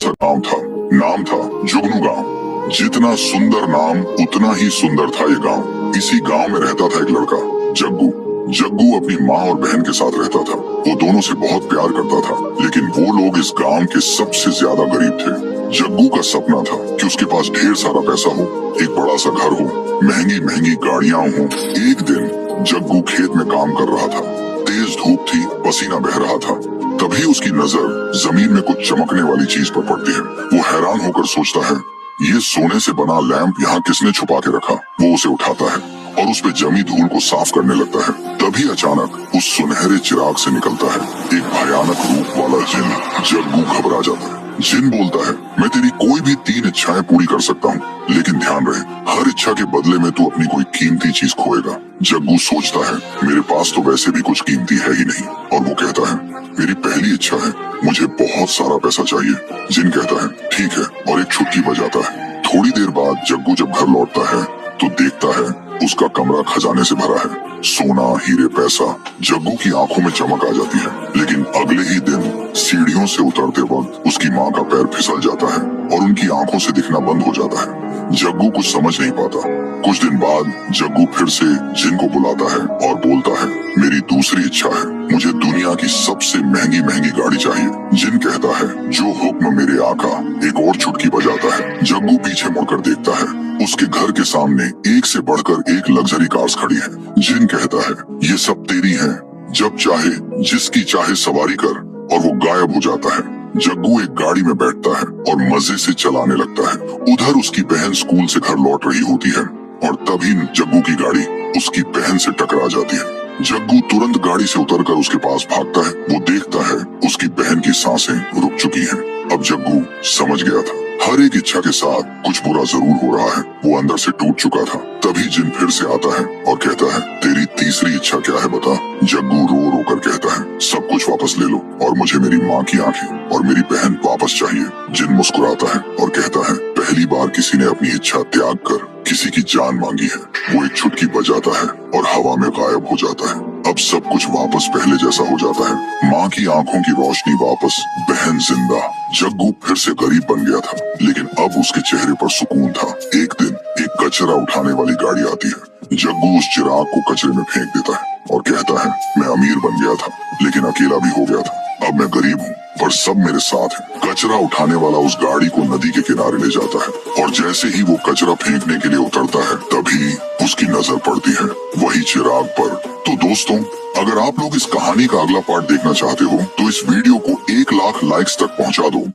सा गांव था, नाम था जुगनू गांव। जितना सुंदर नाम उतना ही सुंदर था ये गांव। इसी गांव में रहता था एक लड़का जग्गू। जग्गू अपनी माँ और बहन के साथ रहता था। वो दोनों से बहुत प्यार करता था, लेकिन वो लोग इस गांव के सबसे ज्यादा गरीब थे। जग्गू का सपना था कि उसके पास ढेर सारा पैसा हो, एक बड़ा सा घर हो, महंगी महंगी गाड़ियां हो। एक दिन जग्गू खेत में काम कर रहा था। तेज धूप थी, पसीना बह रहा था। तभी उसकी नजर जमीन में कुछ चमकने वाली चीज पर पड़ती है। वो हैरान होकर सोचता है, ये सोने से बना लैंप यहाँ किसने छुपा के रखा। वो उसे उठाता है और उस पे जमी धूल को साफ करने लगता है। तभी अचानक उस सुनहरे चिराग से निकलता है एक भयानक रूप वाला जिन। जग्गू घबरा जाता है। जिन बोलता है, मैं तेरी कोई भी 3 इच्छाएं पूरी कर सकता हूँ, लेकिन ध्यान रहे हर इच्छा के बदले में तू अपनी कोई कीमती चीज खोएगा। जग्गू सोचता है, मेरे पास तो वैसे भी कुछ कीमती है ही नहीं। और वो कहता है, मेरी पहली इच्छा है, मुझे बहुत सारा पैसा चाहिए। जिन कहता है, ठीक है, और एक छुटकी बजाता है। थोड़ी देर बाद जग्गू जब घर लौटता है तो देखता है उसका कमरा खजाने से भरा है, सोना, हीरे, पैसा। जग्गू की आंखों में चमक आ जाती है, लेकिन अगले ही दिन सीढ़ियों से उतरते वक्त उसकी माँ का पैर फिसल जाता है और उनकी आंखों से दिखना बंद हो जाता है। जग्गू कुछ समझ नहीं पाता। कुछ दिन बाद जग्गू फिर से जिन को बुलाता है और बोलता है, मेरी दूसरी इच्छा है, मुझे दुनिया की सबसे महंगी महंगी गाड़ी चाहिए। जिन कहता है, जो हुक्म मेरे आका। एक और चुटकी बजाता है। जग्गू पीछे मुड़कर देखता है, उसके घर के सामने एक से बढ़कर एक लग्जरी कार्स खड़ी है। जिन कहता है, ये सब तेरी हैं, जब चाहे जिसकी चाहे सवारी कर। और वो गायब हो जाता है। जग्गू एक गाड़ी में बैठता है और मजे से चलाने लगता है। उधर उसकी बहन स्कूल से घर लौट रही होती है और तभी जग्गू की गाड़ी उसकी बहन से टकरा जाती है। जग्गू तुरंत गाड़ी से उतरकर उसके पास भागता है। वो देखता है उसकी बहन की सांसें रुक चुकी हैं। अब जग्गू समझ गया था, हर एक इच्छा के साथ कुछ बुरा जरूर हो रहा है। वो अंदर से टूट चुका था। तभी जिन फिर से आता है और कहता है, तेरी तीसरी इच्छा क्या है बता। जग्गू रो रो कर कहता है, सब कुछ वापस ले लो और मुझे मेरी माँ की आंखें और मेरी बहन वापस चाहिए। जिन मुस्कुराता है और कहता है, पहली बार किसी ने अपनी इच्छा त्याग कर किसी की जान मांगी है। वो एक चुटकी बजाता है और हवा में गायब हो जाता है। अब सब कुछ वापस पहले जैसा हो जाता है। माँ की आंखों की रोशनी वापस, बहन जिंदा। जग्गू फिर से गरीब बन गया था, लेकिन अब उसके चेहरे पर सुकून था। एक दिन एक कचरा उठाने वाली गाड़ी आती है। जग्गू उस चिराग को कचरे में फेंक देता है और कहता है, मैं अमीर बन गया था, लेकिन अकेला भी हो गया था। अब मैं गरीब हूँ, पर सब मेरे साथ है। कचरा उठाने वाला उस गाड़ी को नदी के किनारे ले जाता है और जैसे ही वो कचरा फेंकने के लिए उतरता है, तभी उसकी नजर पड़ती है वही चिराग पर। तो दोस्तों, अगर आप लोग इस कहानी का अगला पार्ट देखना चाहते हो तो इस वीडियो को 1 लाख लाइक्स तक पहुंचा दो।